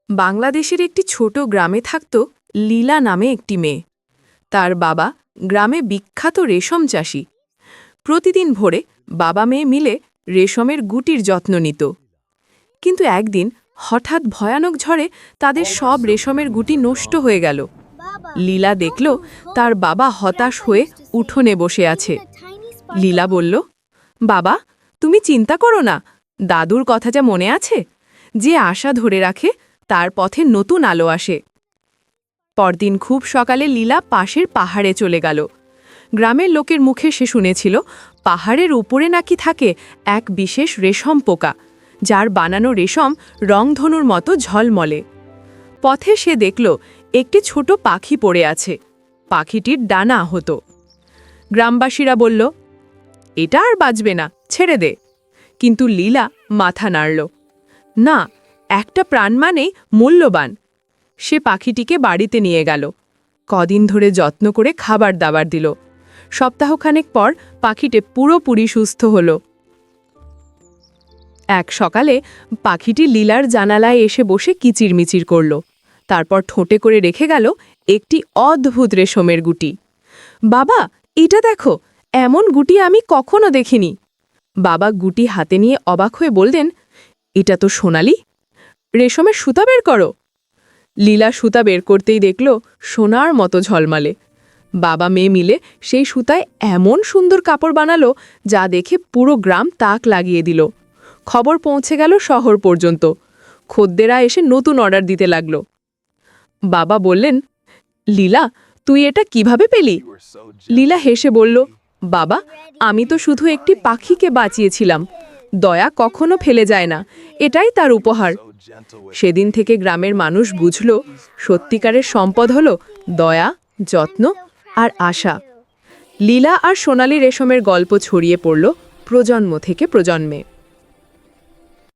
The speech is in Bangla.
বাংলাদেশের একটি ছোট গ্রামে থাকত লীলা নামে একটি মেয়ে। তার বাবা গ্রামে বিখ্যাত রেশম চাষী। প্রতিদিন ভোরে বাবা মেয়ে মিলে রেশমের গুটির যত্ন নিত। কিন্তু একদিন হঠাৎ ভয়ানক ঝড়ে তাদের সব রেশমের গুটি নষ্ট হয়ে গেল। লীলা দেখল তার বাবা হতাশ হয়ে উঠোনে বসে আছে। লীলা বলল, বাবা, তুমি চিন্তা করো না, দাদুর কথা যা মনে আছে, যে আশা ধরে রাখে তার পথে নতুন আলো আসে। পরদিন খুব সকালে লীলা পাশের পাহাড়ে চলে গেল। গ্রামের লোকের মুখে সে শুনেছিল পাহাড়ের উপরে নাকি থাকে এক বিশেষ রেশম পোকা, যার বানানো রেশম রংধনুর মতো ঝলমলে। পথে সে দেখল একটি ছোট পাখি পড়ে আছে। পাখিটির ডানা আহত। গ্রামবাসীরা বলল, এটা আর বাঁচবে না, ছেড়ে দে। কিন্তু লীলা মাথা নাড়ল না, একটা প্রাণ মানেই মূল্যবান। সে পাখিটিকে বাড়িতে নিয়ে গেল। কদিন ধরে যত্ন করে খাবার দাবার দিল। সপ্তাহখানেক পর পাখিটি পুরোপুরি সুস্থ হল। এক সকালে পাখিটি লীলার জানালায় এসে বসে কিচিরমিচির করল। তারপর ঠোঁটে করে রেখে গেল একটি অদ্ভুত রেশমের গুটি। বাবা, এটা দেখো, এমন গুটি আমি কখনো দেখিনি। বাবা গুটি হাতে নিয়ে অবাক হয়ে বললেন, এটা তো সোনালি, রেশমের সুতা বের করো। লীলা সুতা বের করতেই দেখল সোনার মতো ঝলমালে। বাবা মেয়ে মিলে সেই সুতায় এমন সুন্দর কাপড় বানালো যা দেখে পুরো গ্রাম তাক লাগিয়ে দিল। খবর পৌঁছে গেল শহর পর্যন্ত। খদ্দেরা এসে নতুন অর্ডার দিতে লাগল। বাবা বললেন, লীলা, তুই এটা কিভাবে পেলি? লীলা হেসে বলল, বাবা, আমি তো শুধু একটি পাখিকে বাঁচিয়েছিলাম। দয়া কখনো ফেলে যায় না, এটাই তার উপহার। সেদিন থেকে গ্রামের মানুষ বুঝল সত্যিকারের সম্পদ হল দয়া, যত্ন আর আশা। লীলা আর সোনালী রেশমের গল্প ছড়িয়ে পড়ল প্রজন্ম থেকে প্রজন্মে।